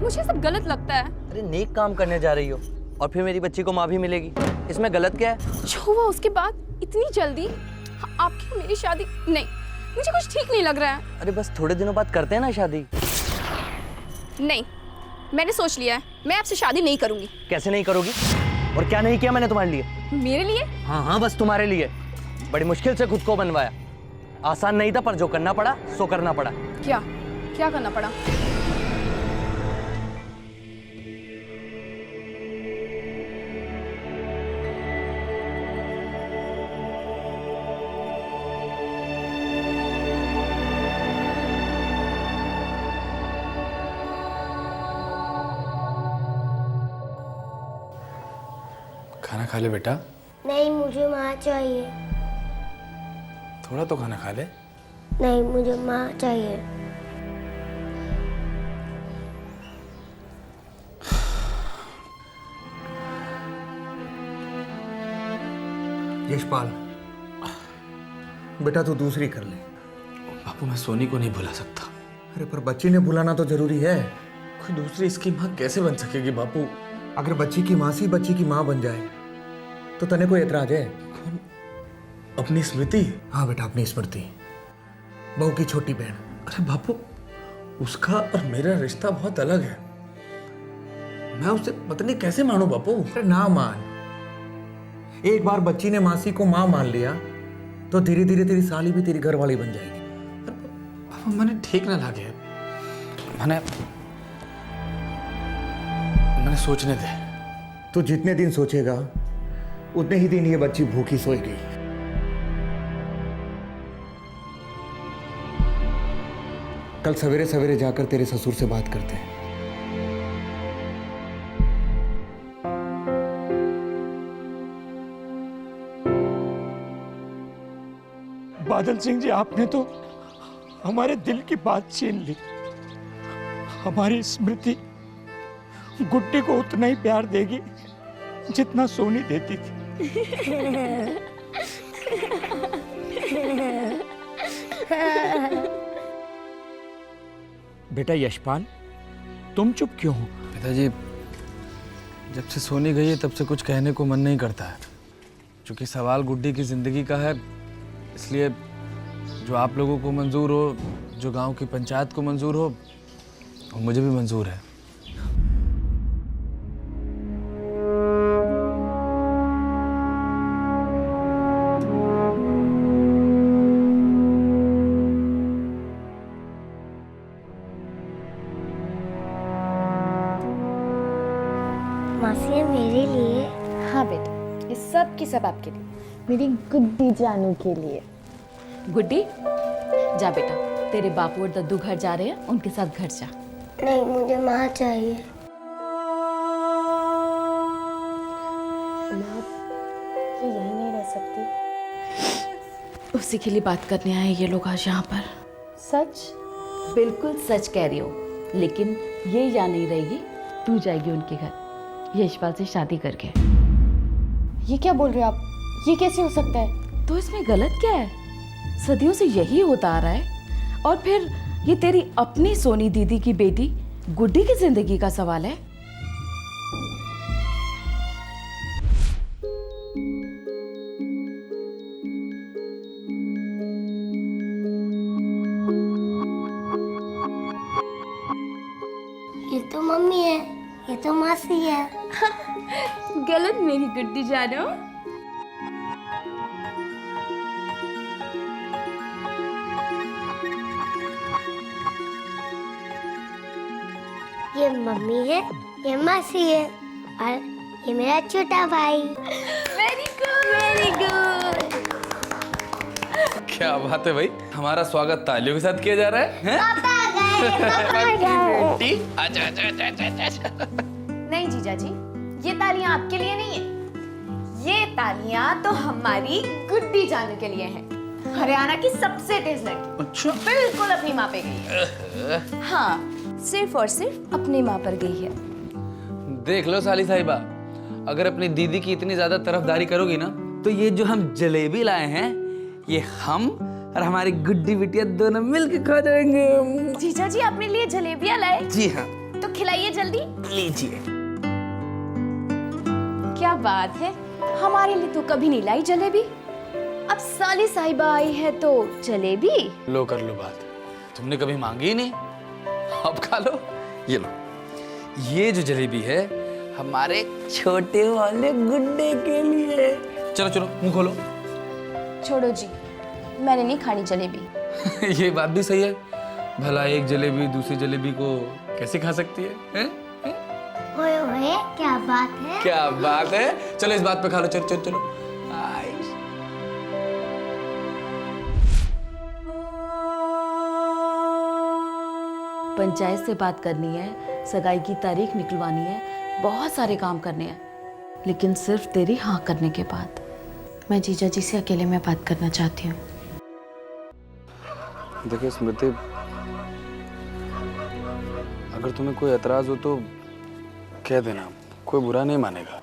मुझे सब गलत लगता है। अरे नेक काम करने जा रही हो और फिर मेरी बच्ची को माँ भी मिलेगी, इसमें गलत क्या है? जो हुआ उसके बाद इतनी जल्दी आपकी मेरी शादी, नहीं मुझे कुछ ठीक नहीं लग रहा है। अरे बस थोड़े दिनों बाद करते हैं ना शादी। नहीं, मैंने सोच लिया है, मैं आपसे शादी नहीं करूंगी। कैसे नहीं करोगी? और क्या नहीं किया मैंने तुम्हारे लिए? मेरे लिए? हाँ हाँ, बस तुम्हारे लिए। बड़ी मुश्किल से खुद को बनवाया, आसान नहीं था, पर जो करना पड़ा सो करना पड़ा। क्या क्या करना पड़ा? खाना खा ले बेटा। नहीं, मुझे माँ चाहिए। थोड़ा तो खाना खा ले। नहीं, मुझे माँ चाहिए। यशपाल, बेटा तू दूसरी कर ले। बापू मैं सोनी को नहीं भुला सकता। अरे पर बच्ची ने भुलाना तो जरूरी है। कोई दूसरी इसकी माँ कैसे बन सकेगी बापू? अगर बच्ची की माँ सी बच्ची की माँ बन जाए तो तने कोई एतराज है? अपनी स्मृति? हाँ बेटा, अपनी स्मृति, बहू की छोटी बहन। अरे बापू, उसका और मेरा रिश्ता बहुत अलग है। मैं उसे पत्नी कैसे मानूं बापू? अरे ना मान। एक बार बच्ची ने मासी को माँ मान लिया तो धीरे धीरे तेरी साली भी तेरी घरवाली बन जाएगी। बापू मैंने ठीक ना लगे, मैंने सोचने दे। तू जितने दिन सोचेगा उतने ही दिन ये बच्ची भूखी सोएगी। कल सवेरे सवेरे जाकर तेरे ससुर से बात करते हैं। बादल सिंह जी, आपने तो हमारे दिल की बात छीन ली। हमारी स्मृति गुड्डी को उतना ही प्यार देगी जितना सोनी देती थी। बेटा यशपाल, तुम चुप क्यों हो? पिताजी, जब से सोनी गई है तब से कुछ कहने को मन नहीं करता है। क्योंकि सवाल गुड्डी की जिंदगी का है, इसलिए जो आप लोगों को मंजूर हो, जो गांव की पंचायत को मंजूर हो, वो मुझे भी मंजूर है। मासी, ये मेरे लिए? हाँ बेटा, ये सब की सब आपके लिए, मेरी गुड्डी जानू के लिए। गुड्डी, जा बेटा, तेरे बापू और दद्दू घर जा रहे हैं, उनके साथ घर जा। नहीं, मुझे माँ चाहिए। माँ तो यहीं नहीं रह सकती। उसी के लिए बात करने आए ये लोग आज यहाँ पर। सच? बिल्कुल सच कह रही हो, लेकिन ये यहाँ नहीं रहेगी, तू जाएगी उनके घर यशपाल से शादी करके। ये क्या बोल रहे हो आप? ये कैसे हो सकता है? तो इसमें गलत क्या है? सदियों से यही होता आ रहा है। और फिर ये तेरी अपनी सोनी दीदी की बेटी गुड्डी की जिंदगी का सवाल है। ये तो मम्मी है, ये तो मासी है। गलत मेरी गुड्डी जानो। ये मम्मी है, ये मासी है, और ये मेरा छोटा भाई। Very good, very good. क्या बात है भाई, हमारा स्वागत तालियों के साथ किया जा रहा है? पापा आ गए। आजा आजा आजा आजा आजा। नहीं जीजा जी, ये तालियां आपके लिए नहीं है, ये तालियां तो हमारी गुड्डी जानू के लिए हैं। हरियाणा की सबसे तेज लड़की। अच्छा। बिल्कुल अपनी माँ पे गई है। हाँ, सिर्फ और सिर्फ अपनी माँ पर गई है। देख लो साली साहिबा, अगर अपनी दीदी की इतनी ज्यादा तरफदारी करोगी ना, तो ये जो हम जलेबी लाए हैं, ये हम और हमारी गुड्डी बिटिया दोनों मिलकर खा जाएंगे। जीजा जी, अपने लिए जलेबियां लाए? जी हाँ। तो खिलाइए जल्दी। लीजिए। क्या बात है, हमारे लिए तो कभी नहीं लाई जलेबी, अब साली साहिबा आई है तो जलेबी। लो कर लो बात, तुमने कभी मांगी ही नहीं, अब खा लो। ये लो, ये जो जलेबी है हमारे छोटे वाले गुड्डे के लिए। चलो चलो मुंह खोलो। छोड़ो जी, मैंने नहीं खानी जलेबी। ये बात भी सही है, भला एक जलेबी दूसरी जलेबी को कैसे खा सकती है, हैं? ओए ओए क्या बात है। क्या बात है, चलो इस बात पे खा लो। चलो चलो चलो। आइश। पंचायत से बात करनी है, सगाई की तारीख निकलवानी है, बहुत सारे काम करने हैं, लेकिन सिर्फ तेरी हाँ करने के बाद। मैं जीजा जी से अकेले में बात करना चाहती हूँ। देखिए स्मृति, अगर तुम्हें कोई एतराज हो तो कह देना, कोई बुरा नहीं मानेगा।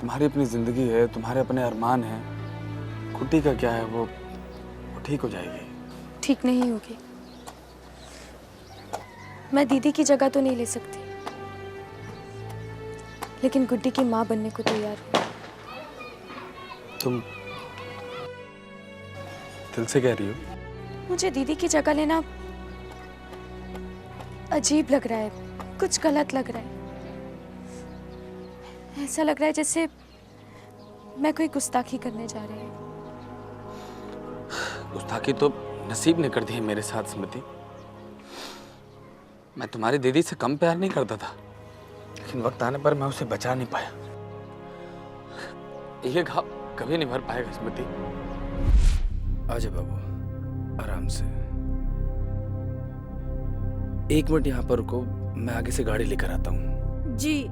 तुम्हारी अपनी जिंदगी है, तुम्हारे अपने अरमान हैं, कुट्टी का क्या है, वो ठीक हो जाएगी। ठीक नहीं होगी। मैं दीदी की जगह तो नहीं ले सकती, लेकिन गुड्डी की माँ बनने को तैयार हूँ। तुम दिल से कह रही हो? मुझे दीदी की जगह लेना अजीब लग रहा है, कुछ गलत लग रहा है। ऐसा लग रहा है जैसे मैं कोई गुस्ताखी करने जा रही हूँ। गुस्ताखी तो नसीब ने कर दी है मेरे साथ स्मृति। मैं तुम्हारी दीदी से कम प्यार नहीं करता था, लेकिन वक्त आने पर मैं उसे बचा नहीं पाया। ये घाव कभी नहीं भर पाएगा स्मृति। आजा बाबू, आराम से। एक मिनट यहाँ पर रुको, मैं आगे से गाड़ी लेकर आता हूँ। जी,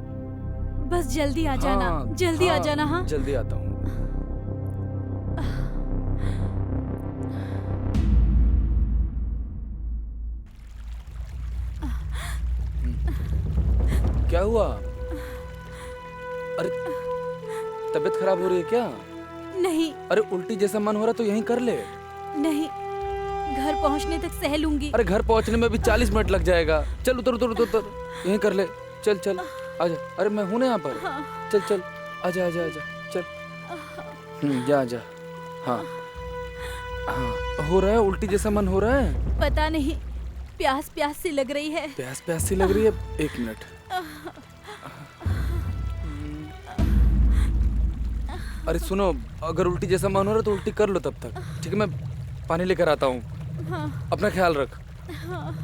बस जल्दी आ जाना। जल्दी आ जाना। हाँ जल्दी आता हूँ। क्या हुआ? अरे तबीयत खराब हो रही है क्या? नहीं। अरे उल्टी जैसा मन हो रहा तो यहीं कर ले। नहीं, घर पहुंचने तक सह लूंगी। अरे घर पहुंचने में भी 40 मिनट लग जाएगा। चल उतर उतर उतर उतर, यहीं कर ले। चल चल आजा। अरे मैं हूं ना यहाँ पर। चल चल आजा आजा आजा चल। जा जा। हाँ हाँ, हो रहा है उल्टी जैसा मन हो रहा है। पता नहीं, प्यास प्यास सी लग रही है। प्यास प्यास सी लग रही है। एक मिनट। अरे सुनो, अगर उल्टी जैसा मन हो रहा है तो उल्टी कर लो तब तक, ठीक है? मैं पानी लेकर आता हूँ। हाँ। अपना ख्याल रख। हाँ।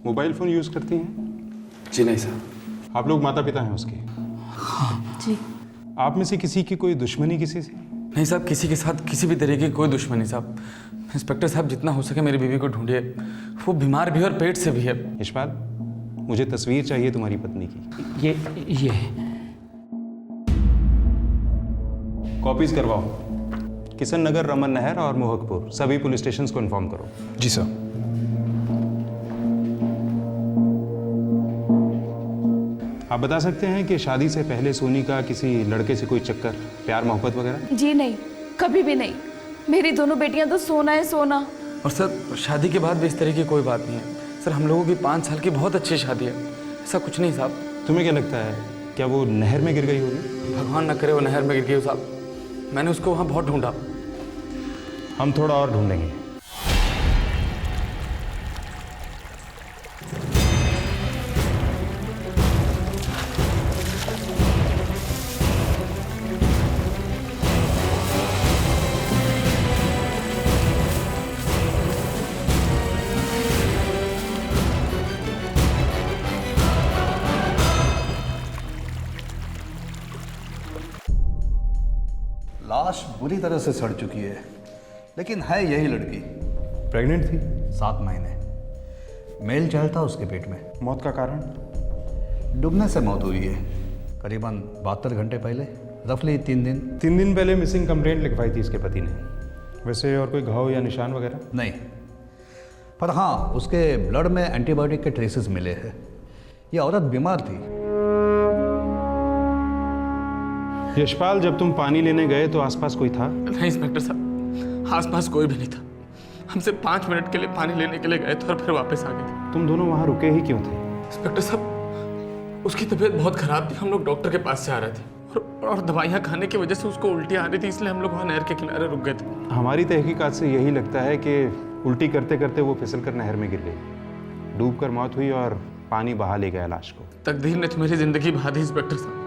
मोबाइल फ़ोन यूज़ करती हैं? जी नहीं साहब। आप लोग माता पिता हैं उसके? हाँ जी। आप में से किसी की कोई दुश्मनी किसी से? नहीं साहब, किसी के साथ किसी भी तरीके की कोई दुश्मनी साहब। इंस्पेक्टर साहब, जितना हो सके मेरी बीवी को ढूंढिए, वो बीमार भी है और पेट से भी है। यशपाल, मुझे तस्वीर चाहिए तुम्हारी पत्नी की। ये कॉपीज करवाओ। किशन नगर, रमन नहर और मोहकपुर सभी पुलिस स्टेशन को इन्फॉर्म करो। जी सर। आप बता सकते हैं कि शादी से पहले सोनी का किसी लड़के से कोई चक्कर, प्यार मोहब्बत वगैरह? जी नहीं, कभी भी नहीं। मेरी दोनों बेटियां तो सोना है सोना। और सर शादी के बाद भी इस तरह की कोई बात नहीं है सर। हम लोगों की 5 साल की बहुत अच्छी शादी है, ऐसा कुछ नहीं साहब। तुम्हें क्या लगता है, क्या वो नहर में गिर गई होगी? भगवान न करे वो नहर में गिर गई हो साहब। मैंने उसको वहाँ बहुत ढूंढा। हम थोड़ा और ढूंढेंगे। लाश बुरी तरह से सड़ चुकी है, लेकिन है यही लड़की। प्रेग्नेंट थी? 7 महीने। मेल चाइल्ड था उसके पेट में। मौत का कारण? डूबने से मौत हुई है, करीबन 72 घंटे पहले, रफली 3 दिन। 3 दिन पहले मिसिंग कंप्लेंट लिखवाई थी इसके पति ने। वैसे और कोई घाव या निशान वगैरह? नहीं, पर हाँ उसके ब्लड में एंटीबायोटिक के ट्रेसेस मिले हैं। ये औरत बीमार थी। यशपाल, जब तुम पानी लेने गए तो आसपास कोई था? नहीं इंस्पेक्टर साहब, आसपास कोई भी नहीं था। हम सिर्फ 5 मिनट के लिए पानी लेने के लिए गए थे और फिर वापस आ गए थे। तुम दोनों वहाँ रुके ही क्यों थे? इंस्पेक्टर साहब, उसकी तबीयत बहुत खराब थी। हम लोग डॉक्टर के पास से आ रहे थे और दवाइयाँ खाने की वजह से उसको उल्टी आ रही थी, इसलिए हम लोग वहाँ नहर के किनारे रुक गए थे। हमारी तहकीकात से यही लगता है कि उल्टी करते करते वो फिसल कर नहर में गिर गई, डूब कर मौत हुई और पानी बहा ले गया लाश को। तकदीर ने तो मेरी जिंदगी बहा दी इंस्पेक्टर साहब।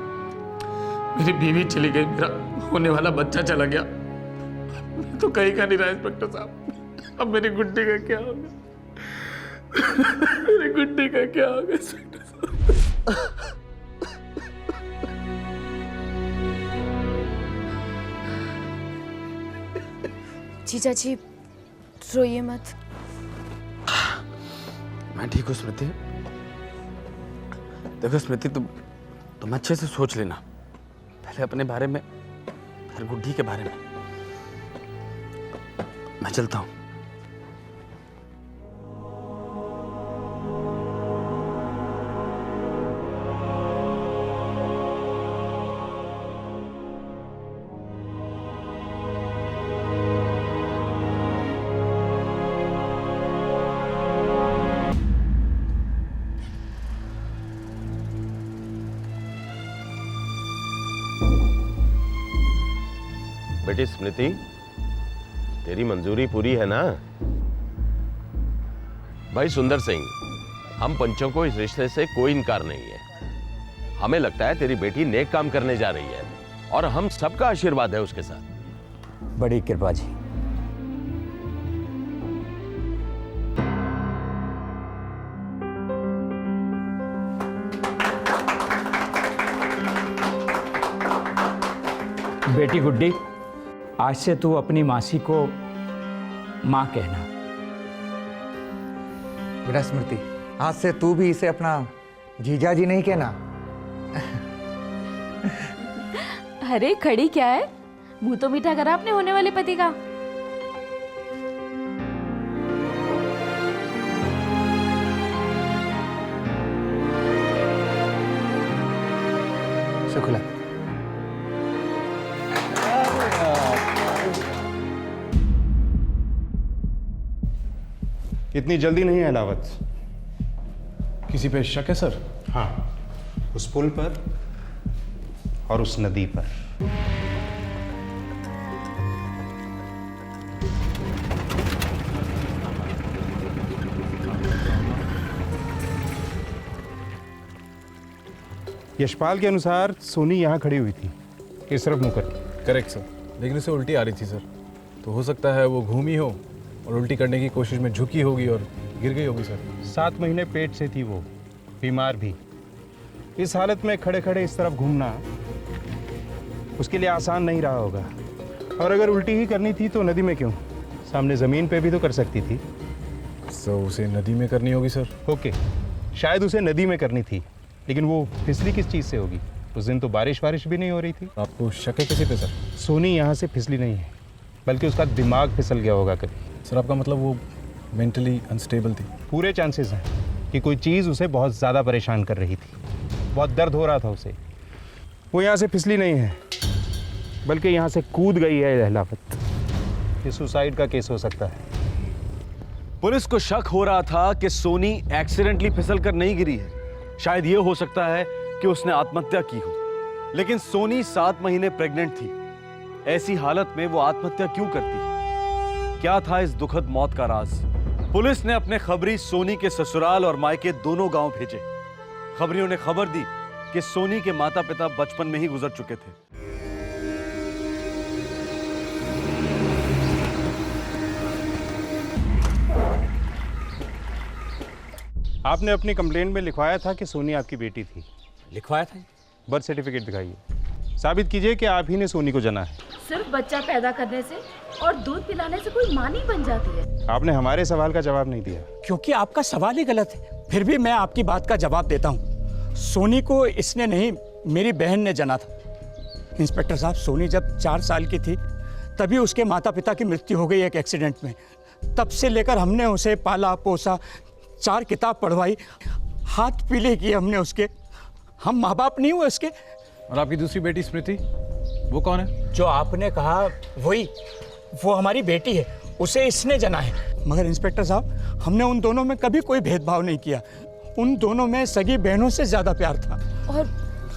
मेरी बीवी चली गई, मेरा होने वाला बच्चा चला गया, मैं तो कहीं का नहीं रहा इंस्पेक्टर साहब। अब मेरी गुड्डी का क्या होगा? मेरी गुड्डी का क्या होगा इंस्पेक्टर साहब? जीजा जी रोइए मत। मैं ठीक हूँ स्मृति। देखो स्मृति, तुम अच्छे से सोच लेना, पहले अपने बारे में, फिर गुड्डी के बारे में। मैं चलता हूँ। बेटी स्मृति, तेरी मंजूरी पूरी है ना? भाई सुंदर सिंह, हम पंचों को इस रिश्ते से कोई इनकार नहीं है। हमें लगता है तेरी बेटी नेक काम करने जा रही है और हम सबका आशीर्वाद है उसके साथ। बड़ी कृपा जी। बेटी गुड्डी, आज से तू अपनी मासी को माँ कहना। बेटा स्मृति, आज से तू भी इसे अपना जीजा जी नहीं कहना। अरे खड़ी क्या है, मुंह तो मीठा करा अपने होने वाले पति का। शुक्ला। इतनी जल्दी नहीं है अलावत। किसी पे शक है सर? हाँ, उस पुल पर और उस नदी पर। यशपाल के अनुसार सोनी यहाँ खड़ी हुई थी, इस तरफ मुंह करके। करेक्ट सर, लेकिन उसे उल्टी आ रही थी सर, तो हो सकता है वो घूमी हो और उल्टी करने की कोशिश में झुकी होगी और गिर गई होगी सर। 7 महीने पेट से थी वो, बीमार भी। इस हालत में खड़े खड़े इस तरफ घूमना उसके लिए आसान नहीं रहा होगा। और अगर उल्टी ही करनी थी तो नदी में क्यों, सामने ज़मीन पे भी तो कर सकती थी। तो उसे नदी में करनी होगी सर। ओके, शायद उसे नदी में करनी थी, लेकिन वो फिसली किस चीज़ से होगी? उस दिन तो बारिश भी नहीं हो रही थी। आपको शक है किसी पे सर? सोनी यहाँ से फिसली नहीं है, बल्कि उसका दिमाग फिसल गया होगा कभी। सर आपका मतलब वो मेंटली अनस्टेबल थी? पूरे चांसेस हैं कि कोई चीज़ उसे बहुत ज़्यादा परेशान कर रही थी, बहुत दर्द हो रहा था उसे। वो यहाँ से फिसली नहीं है, बल्कि यहाँ से कूद गई है अहलावत। ये सुसाइड का केस हो सकता है। पुलिस को शक हो रहा था कि सोनी एक्सीडेंटली फिसल कर नहीं गिरी है, शायद ये हो सकता है कि उसने आत्महत्या की हो। लेकिन सोनी 7 महीने प्रेग्नेंट थी, ऐसी हालत में वो आत्महत्या क्यों करती? क्या था इस दुखद मौत का राज? पुलिस ने अपने खबरी सोनी के ससुराल और मायके दोनों गांव भेजे। खबरियों ने खबर दी कि सोनी के माता पिता बचपन में ही गुजर चुके थे। आपने अपनी कंप्लेंट में लिखवाया था कि सोनी आपकी बेटी थी। लिखवाया था? बर्थ सर्टिफिकेट दिखाइए, साबित कीजिए कि आप ही ने सोनी को जना है। सिर्फ बच्चा पैदा करने से और दूध पिलाने से कोई मां नहीं बन जाती है। आपने हमारे सवाल का जवाब नहीं दिया। क्योंकि आपका सवाल ही गलत है। फिर भी मैं आपकी बात का जवाब देता हूँ। सोनी को इसने नहीं, मेरी बहन ने जना था। इंस्पेक्टर साहब, सोनी जब 4 साल की थी तभी उसके माता पिता की मृत्यु हो गई एक एक्सीडेंट में। तब से लेकर हमने उसे पाला पोसा, 4 किताब पढ़वाई, हाथ पीले किए हमने उसके। हम माँ बाप नहीं हुए उसके। और आपकी दूसरी बेटी स्मृति, वो कौन है? जो आपने कहा वही, वो हमारी बेटी है, उसे इसने जना है। मगर इंस्पेक्टर साहब, हमने उन दोनों में कभी कोई भेदभाव नहीं किया। उन दोनों में सगी बहनों से ज्यादा प्यार था। और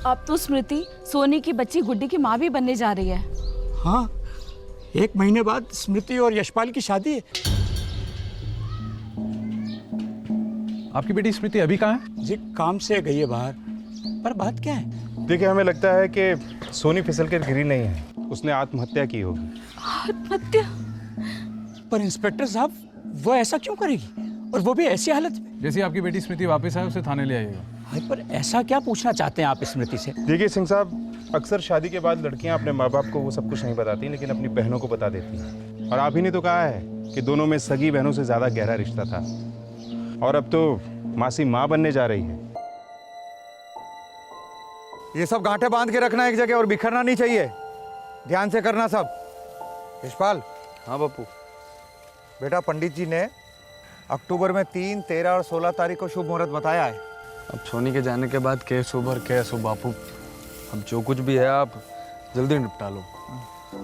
अब तो स्मृति सोनी की बच्ची गुड्डी की माँ भी बनने जा रही है। हाँ, 1 महीने बाद स्मृति और यशपाल की शादी है। आपकी बेटी स्मृति अभी कहाँ है? जी काम से गई है बाहर। पर बात क्या है? देखिए, हमें लगता है कि सोनी फिसल कर गिरी नहीं है, उसने आत्महत्या की होगी। आत्महत्या? पर इंस्पेक्टर साहब, वो ऐसा क्यों करेगी, और वो भी ऐसी हालत में? जैसे आपकी बेटी स्मृति वापस आए उसे थाने ले आइएगा। हाय, पर ऐसा क्या पूछना चाहते हैं आप स्मृति से? देखिए सिंह साहब, अक्सर शादी के बाद लड़कियां अपने माँ बाप को वो सब कुछ नहीं बताती, लेकिन अपनी बहनों को बता देती हैं। और आप ही ने तो कहा है कि दोनों में सगी बहनों से ज्यादा गहरा रिश्ता था। और अब तो मासी माँ बनने जा रही है। ये सब गांठें बांध के रखना एक जगह और बिखरना नहीं चाहिए। ध्यान से करना सब। यशपाल। हाँ बापू। बेटा, पंडित जी ने अक्टूबर में 3, 13 और 16 तारीख को शुभ मुहूर्त बताया है। अब सोनी के जाने के बाद के शुभ और के अशुभ बापू, अब जो कुछ भी है आप जल्दी निपटा लो।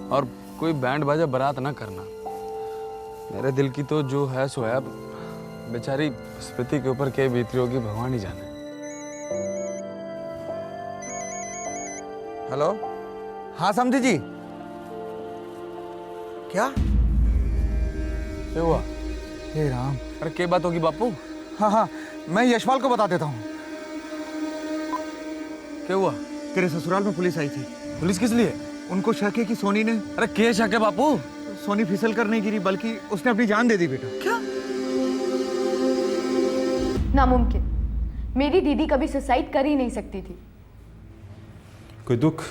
और कोई बैंड बाजा बारात ना करना। मेरे दिल की तो जो है सो है। अब बेचारी स्मृति के ऊपर क्या बीती होगी भगवान ही जाने। हेलो, हाँ समझी जी। क्या हुआ? हे राम। अरे क्या बात होगी बापू? हाँ हाँ, मैं यशपाल को बता देता हूँ। क्या हुआ? तेरे ससुराल में पुलिस आई थी। पुलिस किस लिए? उनको शक है कि सोनी ने। अरे क्या शक है बापू? सोनी फिसल कर नहीं गिरी, बल्कि उसने अपनी जान दे दी बेटा। क्या? नामुमकिन। मेरी दीदी कभी सुसाइड कर ही नहीं सकती थी। कोई दुख,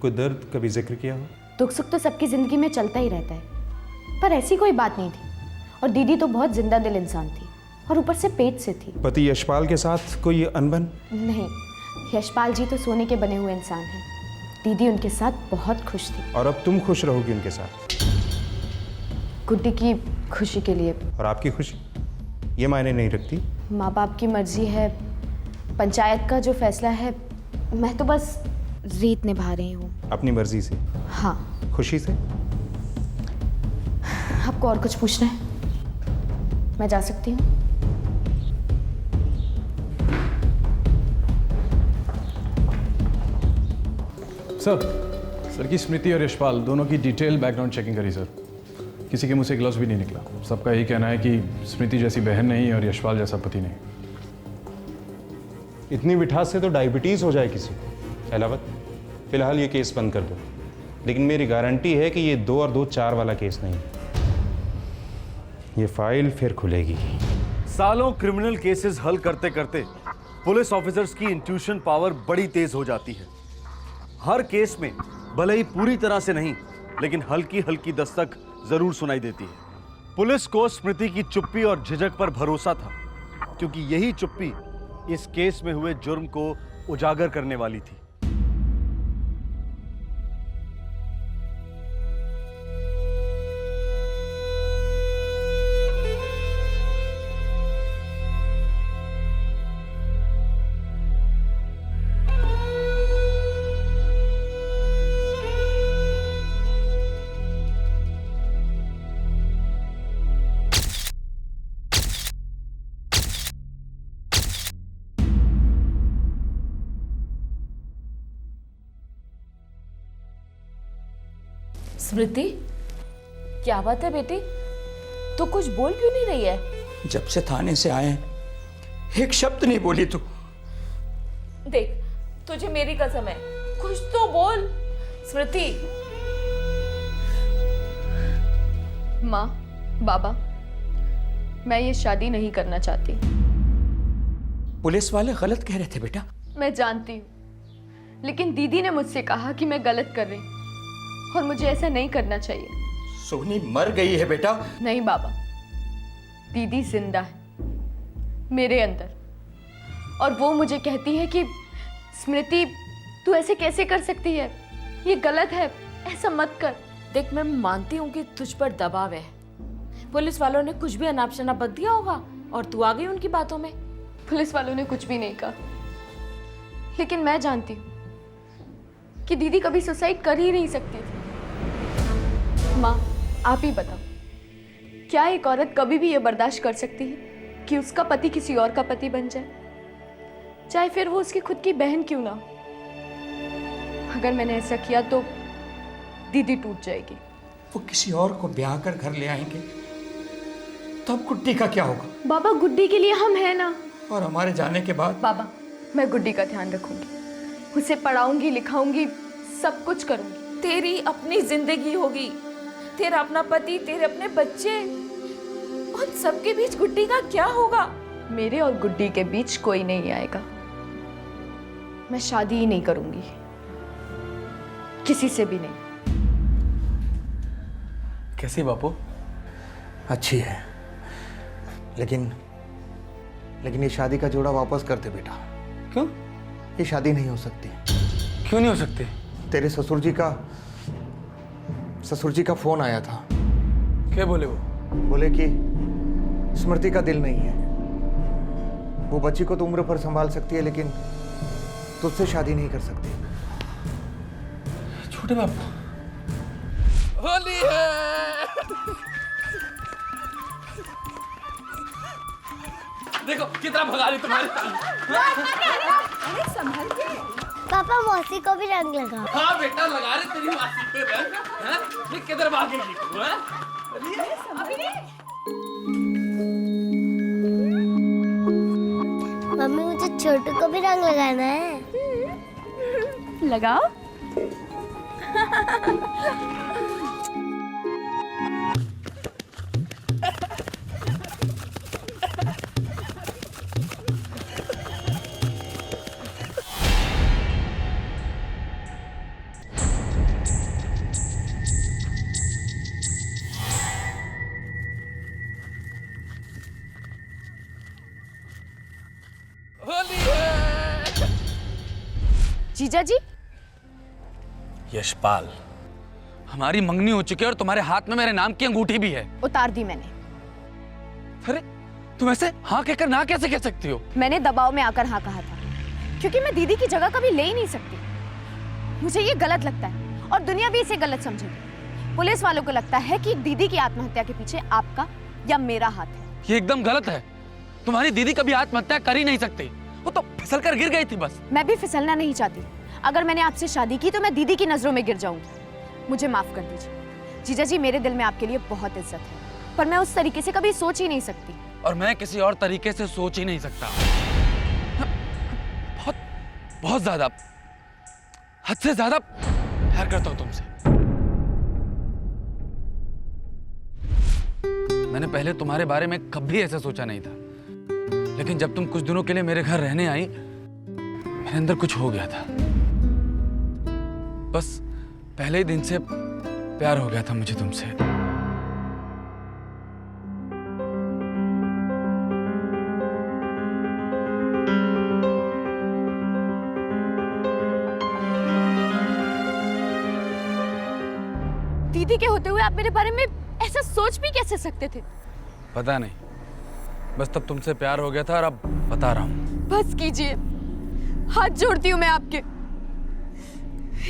कोई दर्द कभी जिक्र किया हो? दुख सुख तो सबकी जिंदगी में चलता ही रहता है, पर ऐसी कोई बात नहीं थी। और दीदी तो बहुत जिंदा दिल इंसान थी, और ऊपर से पेट से थी। पति यशपाल के साथ कोई अनबन? नहीं, यशपाल जी तो सोने के बने हुए इंसान हैं। दीदी उनके साथ बहुत खुश थी। और अब तुम खुश रहोगी उनके साथ? गुड्डी की खुशी के लिए। और आपकी खुशी ये मायने नहीं रखती? माँ बाप की मर्जी है, पंचायत का जो फैसला है, मैं तो बस रीत निभा रही हूँ। अपनी मर्जी से? हाँ। खुशी से? आपको और कुछ पूछना है? मैं जा सकती हूँ? सर की स्मृति और यशपाल दोनों की डिटेल बैकग्राउंड चेकिंग करी सर। किसी के मुंह से एक लफ्ज़ भी नहीं निकला। सबका यही कहना है कि स्मृति जैसी बहन नहीं और यशपाल जैसा पति नहीं। इतनी मिठास से तो डायबिटीज हो जाए किसी को। अलावत, फिलहाल ये केस बंद कर दो, लेकिन मेरी गारंटी है कि ये 2 और 2 4 वाला केस नहीं है। ये फाइल फिर खुलेगी। सालों क्रिमिनल केसेस हल करते करते पुलिस ऑफिसर्स की इंट्यूशन पावर बड़ी तेज हो जाती है। हर केस में भले ही पूरी तरह से नहीं, लेकिन हल्की हल्की दस्तक जरूर सुनाई देती है। पुलिस को स्मृति की चुप्पी और झिझक पर भरोसा था, क्योंकि यही चुप्पी इस केस में हुए जुर्म को उजागर करने वाली थी। स्मृति, क्या बात है बेटी? तो कुछ बोल क्यों नहीं रही है? जब से थाने से आए एक शब्द नहीं बोली तू। देख, तुझे मेरी कसम है, कुछ तो बोल। स्मृति। माँ, बाबा, मैं ये शादी नहीं करना चाहती। पुलिस वाले गलत कह रहे थे बेटा। मैं जानती हूँ, लेकिन दीदी ने मुझसे कहा कि मैं गलत कर रही, और मुझे ऐसा नहीं करना चाहिए। सोनी मर गई है बेटा। नहीं बाबा, दीदी जिंदा है मेरे अंदर, और वो मुझे कहती है कि स्मृति तू ऐसे कैसे कर सकती है, ये गलत है, ऐसा मत कर। देख, मैं मानती हूँ कि तुझ पर दबाव है, पुलिस वालों ने कुछ भी अनाप शनाप बक दिया होगा और तू आ गई उनकी बातों में। पुलिस वालों ने कुछ भी नहीं कहा, लेकिन मैं जानती हूँ कि दीदी कभी सुसाइड कर ही नहीं सकती थी। माँ, आप ही बताओ, क्या एक औरत कभी भी ये बर्दाश्त कर सकती है कि उसका पति किसी और का पति बन जाए, चाहे फिर वो उसकी खुद की बहन क्यों ना हो? अगर मैंने ऐसा किया तो दीदी टूट जाएगी। वो किसी और को ब्याह कर घर ले आएंगे, तब गुड्डी का क्या होगा? बाबा, गुड्डी के लिए हम हैं ना। और हमारे जाने के बाद? बाबा, मैं गुड्डी का ध्यान रखूंगी, उसे पढ़ाऊंगी, लिखाऊंगी, सब कुछ करूंगी। तेरी अपनी जिंदगी होगी, तेरा अपना पति, तेरे अपने बच्चे, उन सबके बीच गुड्डी का क्या होगा? मेरे और गुड्डी के बीच कोई नहीं आएगा। मैं शादी ही नहीं करूंगी, किसी से भी नहीं। कैसी बापू? अच्छी है, लेकिन ये शादी का जोड़ा वापस कर दे बेटा। क्यों? ये शादी नहीं हो सकती। क्यों नहीं हो सकती? तेरे ससुर जी का फोन आया था। क्या बोले वो? बोले कि स्मृति का दिल नहीं है, वो बच्ची को तो उम्र भर संभाल सकती है, लेकिन तुझसे शादी नहीं कर सकती। छोटे बापू, होली है। देखो कितना भगा रही तुम्हारे संभल के। पापा, मौसी को भी रंग लगा। हाँ बेटा, लगा रहे तेरी मौसी पे रंग। हैं? ये किधर भागेगी तू? हैं? मम्मी, मुझे छोटू को भी रंग लगाना है। लगाओ। जीजा जी। यशपाल, हमारी मंगनी हो चुकी है और तुम्हारे हाथ में मेरे नाम की अंगूठी भी है। उतार दी मैंने। अरे तुम ऐसे हाँ कहकर ना कैसे कह सकती हो? मैंने दबाव में आकर हाँ कहा था, क्योंकि मैं दीदी की जगह कभी ले ही नहीं सकती। मुझे ये गलत लगता है और दुनिया भी इसे गलत समझेगी। पुलिस वालों को लगता है कि दीदी की आत्महत्या के पीछे आपका या मेरा हाथ है। ये एकदम गलत है। तुम्हारी दीदी कभी आत्महत्या कर ही नहीं सकती, वो तो फिसल कर गिर गई थी बस। मैं भी फिसलना नहीं चाहती। अगर मैंने आपसे शादी की तो मैं दीदी की नजरों में गिर जाऊंगी। मुझे माफ कर दीजिए जीजा जी, मेरे दिल में आपके लिए बहुत इज्जत है, पर मैं उस तरीके से कभी सोच ही नहीं सकती। और मैं किसी और तरीके से सोच ही नहीं सकता। बहुत बहुत ज्यादा, हद से ज्यादा प्यार करता हूं तुमसे। मैंने पहले तुम्हारे बारे में कभी ऐसा सोचा नहीं था, लेकिन जब तुम कुछ दिनों के लिए मेरे घर रहने आई, मेरे अंदर कुछ हो गया था। बस पहले ही दिन से प्यार हो गया था मुझे तुमसे। दीदी के होते हुए आप मेरे बारे में ऐसा सोच भी कैसे सकते थे? पता नहीं, बस तब तुमसे प्यार हो गया था और अब बता रहा हूं। बस कीजिए, हाथ जोड़ती हूँ मैं आपके,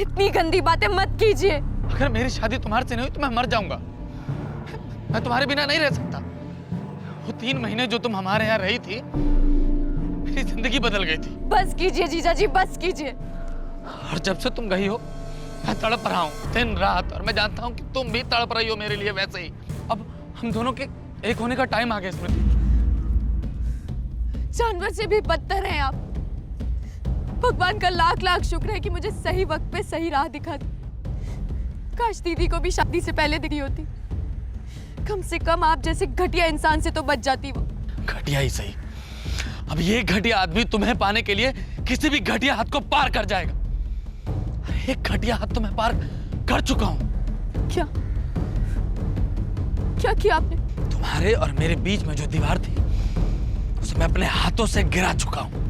इतनी गंदी बातें मत कीजिए। अगर मेरी शादी तुम्हारे से नहीं हुई तो मैं मर जाऊंगा। मैं तुम्हारे बिना नहीं रह सकता। वो 3 महीने जो तुम हमारे यहाँ रही थी, मेरी जिंदगी बदल गई थी। बस कीजिए जीजा जी, बस कीजिए। और जब से तुम गई हो मैं तड़प रहा हूँ दिन रात, और मैं जानता हूँ कि तुम भी तड़प रही हो मेरे लिए वैसे ही। अब हम दोनों के एक होने का टाइम आ गया स्मृति। जानवर से भी बदतर हैं आप। भगवान का लाख लाख शुक्र है कि मुझे सही वक्त पे सही राह दिखा दी। काश दीदी को भी शादी से पहले दिखी होती, कम से कम आप जैसे घटिया इंसान से तो बच जाती वो। घटिया ही सही, अब ये घटिया आदमी तुम्हें पाने के लिए किसी भी घटिया हाथ को पार कर जाएगा। एक घटिया हाथ तुम्हें पार कर चुका हूं। क्या क्या किया आपने? तुम्हारे और मेरे बीच में जो दीवार थी उसे मैं अपने हाथों से गिरा चुका हूं।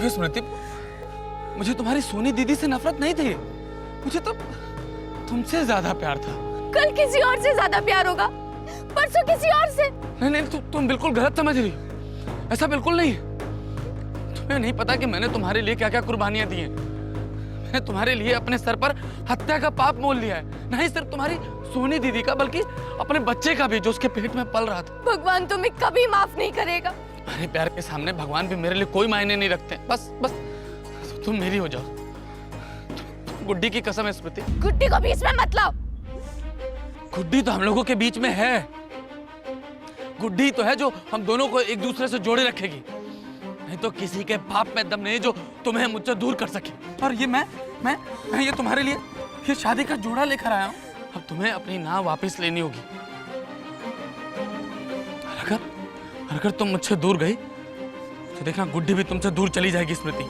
स्मृति, मुझे तुम्हारी सोनी दीदी से नफरत नहीं थी, मुझे तो तुमसे ज्यादा प्यार था। कल किसी और से ज्यादा प्यार होगा, परसों किसी और से। नहीं नहीं, तुम बिल्कुल गलत समझ रही हो, ऐसा बिल्कुल नहीं। तुम्हें नहीं पता कि मैंने तुम्हारे लिए क्या क्या कुर्बानियां दी हैं। मैंने तुम्हारे लिए अपने सर पर हत्या का पाप मोल लिया है, नहीं सिर्फ तुम्हारी सोनी दीदी का बल्कि अपने बच्चे का भी जो उसके पेट में पल रहा था। भगवान तुम्हें कभी माफ नहीं करेगा। अरे प्यार के सामने भगवान भी मेरे लिए कोई मायने नहीं रखते। बस बस तुम मेरी हो जाओ। गुड्डी की कसम है स्मृति। गुड्डी को बीच में मत लाओ। गुड्डी तो हम लोगों के बीच में है। गुड्डी तो है जो हम दोनों को एक दूसरे से जोड़े रखेगी, नहीं तो किसी के बाप में दम नहीं जो तुम्हें मुझसे दूर कर सके। और ये मैं ये तुम्हारे लिए ये शादी का जोड़ा लेकर आया हूँ। अब तुम्हें अपनी नाव वापस लेनी होगी। अगर तुम मुझसे दूर गई तो देखना गुड्डी भी तुमसे दूर चली जाएगी स्मृति।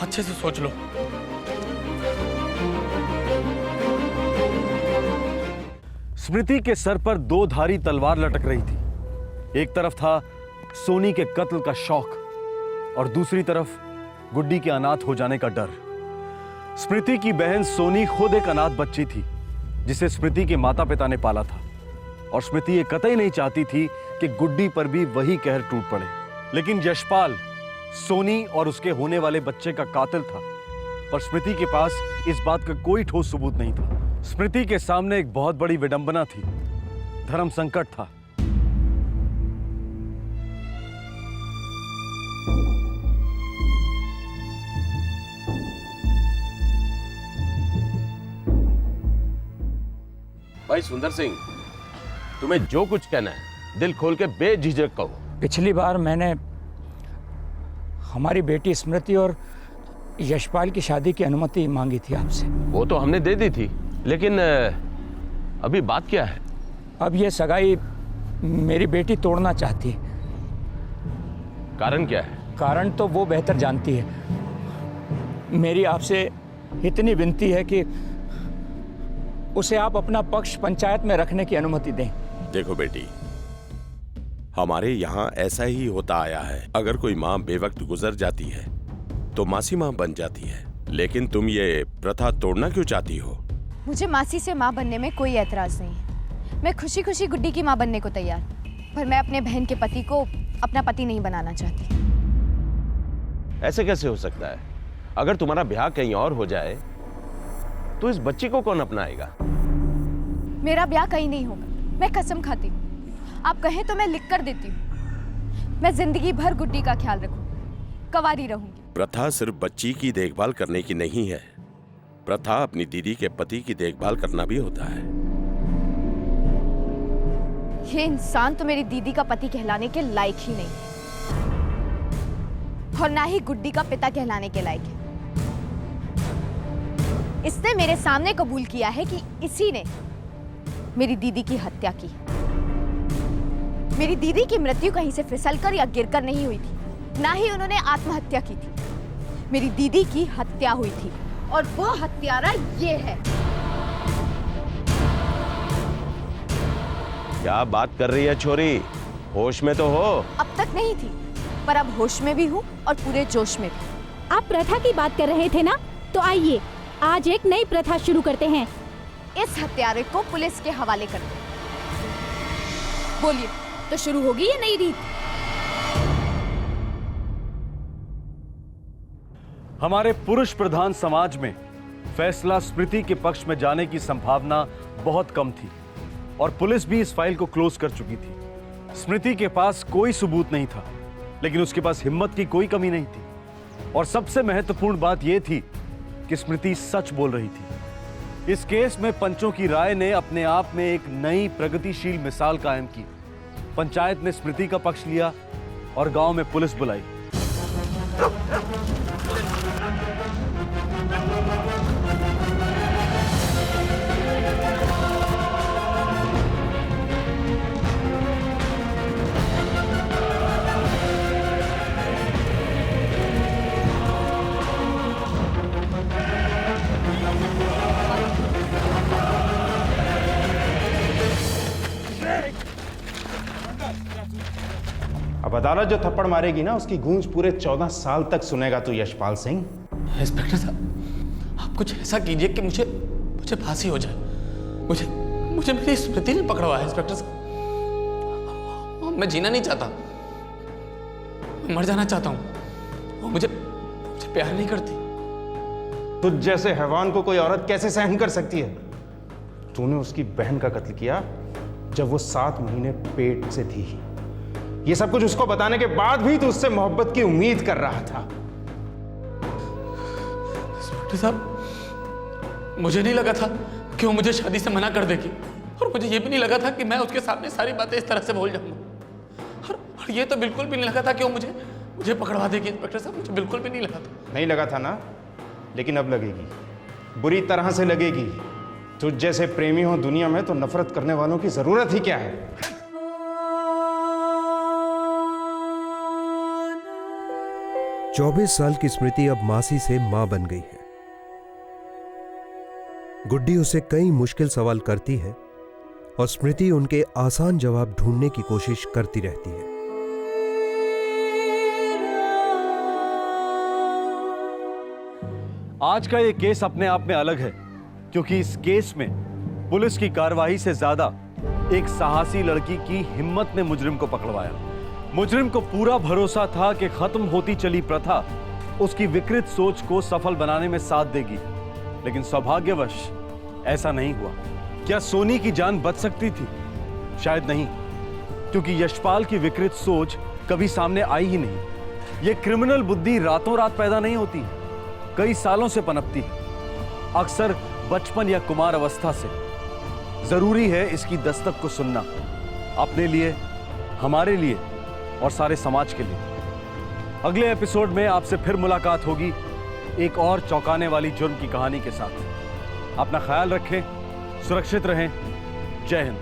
अच्छे से सोच लो। स्मृति के सर पर दो धारी तलवार लटक रही थी। एक तरफ था सोनी के कत्ल का शौक और दूसरी तरफ गुड्डी के अनाथ हो जाने का डर। स्मृति की बहन सोनी खुद एक अनाथ बच्ची थी जिसे स्मृति के माता पिता ने पाला था, और स्मृति ये कतई नहीं चाहती थी कि गुड्डी पर भी वही कहर टूट पड़े। लेकिन यशपाल सोनी और उसके होने वाले बच्चे का कातिल था, पर स्मृति के पास इस बात का कोई ठोस सबूत नहीं था। स्मृति के सामने एक बहुत बड़ी विडंबना थी, धर्म संकट था। भाई सुंदर सिंह, तुम्हें जो कुछ कहना है दिल खोल के बेझिझक कहो। पिछली बार मैंने हमारी बेटी स्मृति और यशपाल की शादी की अनुमति मांगी थी आपसे। वो तो हमने दे दी थी, लेकिन अभी बात क्या है? अब ये सगाई मेरी बेटी तोड़ना चाहती है। कारण क्या है? कारण तो वो बेहतर जानती है। मेरी आपसे इतनी विनती है कि उसे आप अपना पक्ष पंचायत में रखने की अनुमति दें। देखो बेटी, हमारे यहाँ ऐसा ही होता आया है। अगर कोई माँ बेवक्त गुजर जाती है तो मासी माँ बन जाती है, लेकिन तुम ये प्रथा तोड़ना क्यों चाहती हो? मुझे मासी से माँ बनने में कोई एतराज नहीं है। मैं खुशी खुशी गुड्डी की माँ बनने को तैयार, पर मैं अपने बहन के पति को अपना पति नहीं बनाना चाहती। ऐसे कैसे हो सकता है? अगर तुम्हारा ब्याह कहीं और हो जाए तो इस बच्ची को कौन अपनाएगा? मेरा ब्याह कहीं नहीं होगा, मैं कसम खाती हूँ। आप कहें तो मैं लिख कर देती हूँ। मैं जिंदगी भर गुड्डी का ख्याल रखूंगी, कंवारी रहूंगी। प्रथा सिर्फ बच्ची की देखभाल करने की नहीं है, प्रथा अपनी दीदी के पति की देखभाल करना भी होता है। ये इंसान तो मेरी दीदी का पति कहलाने के लायक ही नहीं है, और ना ही गुड्डी का पिता कहलाने के लायक है। इसने मेरे सामने कबूल किया है कि इसी ने मेरी दीदी की हत्या की। मेरी दीदी की मृत्यु कहीं से फिसलकर या गिरकर नहीं हुई थी, ना ही उन्होंने आत्महत्या की थी। मेरी दीदी की हत्या हुई थी, और वो हत्यारा ये है। क्या बात कर रही है छोरी? होश में तो हो? अब तक नहीं थी, पर अब होश में भी हूँ और पूरे जोश में भी। आप प्रथा की बात कर रहे थे ना, तो आइए आज एक नई प्रथा शुरू करते हैं। इस हत्यारे को पुलिस के हवाले कर दो। बोलिए, तो शुरू होगी ये नई रीत? हमारे पुरुष प्रधान समाज में फैसला स्मृति के पक्ष में जाने की संभावना बहुत कम थी और पुलिस भी इस फाइल को क्लोज कर चुकी थी। स्मृति के पास कोई सबूत नहीं था, लेकिन उसके पास हिम्मत की कोई कमी नहीं थी। और सबसे महत्वपूर्ण बात यह थी कि स्मृति सच बोल रही थी। इस केस में पंचों की राय ने अपने आप में एक नई प्रगतिशील मिसाल कायम की। पंचायत ने स्मृति का पक्ष लिया और गांव में पुलिस बुलाई। अब अदालत जो थप्पड़ मारेगी ना, उसकी गूंज पूरे 14 साल तक सुनेगा तू यशपाल सिंह। इंस्पेक्टर साहब, आप कुछ ऐसा कीजिए कि मुझे फांसी हो जाए। मुझे मेरी स्मृति ने पकड़वा है इंस्पेक्टर साहब। मैं जीना नहीं चाहता, मैं मर जाना चाहता हूँ। वो मुझे प्यार नहीं करती। तुझ जैसे हैवान को कोई औरत कैसे सहन कर सकती है? तूने उसकी बहन का कत्ल किया जब वो 7 महीने पेट से थी। ये सब कुछ उसको बताने के बाद भी तू उससे मोहब्बत की उम्मीद कर रहा था। इंस्पेक्टर साहब, मुझे नहीं लगा था कि वो मुझे शादी से मना कर देगी, और मुझे ये भी नहीं लगा था कि मैं उसके सामने सारी बातें इस तरह से बोल जाऊंगा। और ये तो बिल्कुल भी नहीं लगा था कि वो मुझे पकड़वा देगी। इंस्पेक्टर साहब, मुझे बिल्कुल भी नहीं लगा था। नहीं लगा था ना, लेकिन अब लगेगी, बुरी तरह से लगेगी। तुझ जैसे प्रेमी हो दुनिया में तो नफरत करने वालों की जरूरत ही क्या है? 24 साल की स्मृति अब मासी से मां बन गई है। गुड्डी उसे कई मुश्किल सवाल करती है और स्मृति उनके आसान जवाब ढूंढने की कोशिश करती रहती है। आज का ये केस अपने आप में अलग है, क्योंकि इस केस में पुलिस की कार्रवाई से ज्यादा एक साहसी लड़की की हिम्मत ने मुजरिम को पकड़वाया। मुजरिम को पूरा भरोसा था कि खत्म होती चली प्रथा उसकी विकृत सोच को सफल बनाने में साथ देगी, लेकिन सौभाग्यवश ऐसा नहीं हुआ। क्या सोनी की जान बच सकती थी? शायद नहीं, क्योंकि यशपाल की विकृत सोच कभी सामने आई ही नहीं। यह क्रिमिनल बुद्धि रातों रात पैदा नहीं होती, कई सालों से पनपती है, अक्सर बचपन या कुमार अवस्था से। जरूरी है इसकी दस्तक को सुनना, अपने लिए, हमारे लिए और सारे समाज के लिए। अगले एपिसोड में आपसे फिर मुलाकात होगी एक और चौंकाने वाली जुर्म की कहानी के साथ। अपना ख्याल रखें, सुरक्षित रहें। जय हिंद।